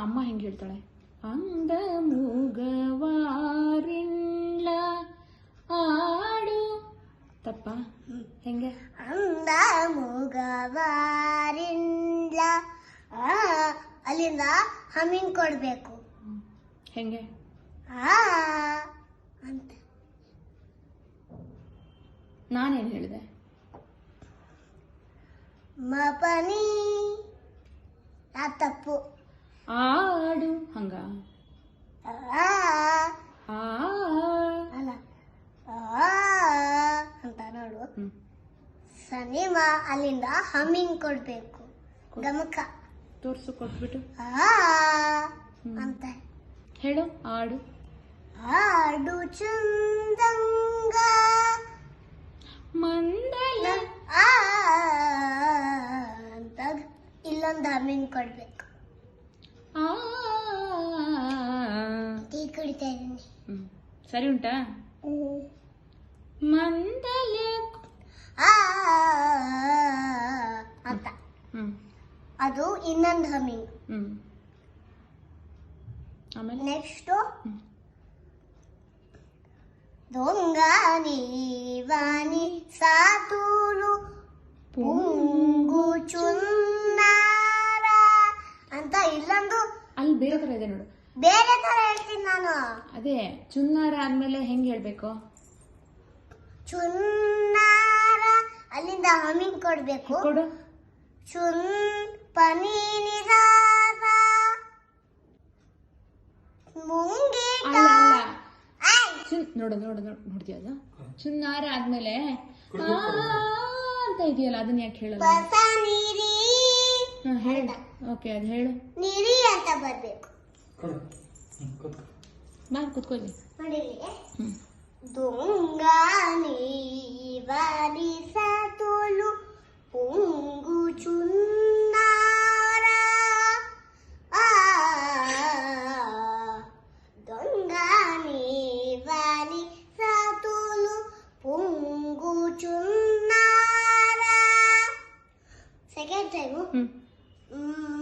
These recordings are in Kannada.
ಅಮ್ಮ ಹೆಂಗೆ ಹೇಳ್ತಾಳೆ? ಅಂದ ಮೂಗವಾರಿಲ್ಲ ಆಡು. ತಪ್ಪ? ಹೆಂಗೆ? ಅಂದ ಮೂಗವಾರಿಲ್ಲ ಅಲ್ಲಿಂದ ಹಮ್ಮಿಂಗ್ ಕೊಡ್ಬೇಕು. ಹೆಂಗೆ? ಅಂತ ನಾನೇನು ಹೇಳಿದೆ? ಮಪನಿ ತಪ್ಪು. ಆಡು ಹಂಗ ಅಲ್ಲ ಅಂತ ನೋಡು. ಸನಿಮ ಅಲ್ಲಿಂದ ಹಮ್ಮಿಂಗ್ ಕೊಡ್ಬೇಕು. ಗಮಕ ತೋರ್ಸು ಕೊಟ್ಬಿಟ್ಟು ಅಂತ ಹೇಳು. ಆಡು ಆಡು ಚಂದಂಗ ಮಂದಲ ಅಂತ ಇಲ್ಲೊಂದು ಹಮ್ಮಿಂಗ್ ಕೊಡ್ಬೇಕು. ಟೀ ಕುಡಿತಾ ಇದ್ದೀನಿ. ಸರಿ ಉಂಟಾ? ಮಂದಲ ಅಂತ ಅದು ಇನ್ನೊಂದು ಹಮ್ಮಿಂಗ್. ಆಮೇಲೆ ನೆಕ್ಸ್ಟ್ ದೊಂಗ ನೀವಾನಿ ಸಾತೂಲು ಪುಂಗು ಚುನ್ನಾರ ಅಂತ ಇಲ್ಲೊಂದು. ಅಲ್ಲಿ ಬೇರೆ ತರ ಇದೆ ನೋಡು. ಬೇರೆ ತರ ಹೇಳ್ತೀನಿ ನಾನು. ಅದೇ ಚುನ್ನಾರ ಆದ್ಮೇಲೆ ಹೆಂಗ್ ಹೇಳ್ಬೇಕು? ಚುನ್ನಾರ ಅಲ್ಲಿಂದ ಹಮ್ಮಿಂಗ್ ಕೊಡ್ಬೇಕು. ಕೊಡು. ಚುನ್ ಪನೀನಿದಾರ ಮುಂಗೀಟ ನೋಡ್ತೀಯ ಅದು? ಚುನ್ನಾರ ಆದ್ಮೇಲೆ ಅಂತ ಇದೆಯಲ್ಲ, ಅದನ್ನ ಯಾಕೆ ಹೇಳಲ್ಲ? ಹೇಳು. ಓಕೆ, ಅದು ಹೇಳು. ನೀರಿ ಅಂತ ಬರ್ಬೇಕು. ಬಾ ಕುತ್ಕೊಳ್ಳಿ. ದೊಂಗ ನೀವಾನಿ ಸಾತೋಲು ಪುಂಗು ಚುನ್ನಾರ ದೊಂಗ ನೀವಾನಿ ಸಾತೋಲು ಪುಂಗು ಚುನ್ನಾರ. ಸೆಕೆಂಡ್ ಟೈಮು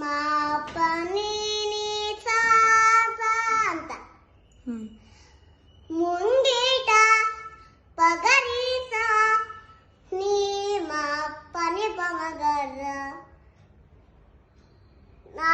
ಮಾಪನೀನಿ ಸಾಸ ಅಂತ. ಮುಂಗೀಟ ಪಗರೀಸ ನೀ ಮಾಪನಿ ಪಮಗರ ನಾ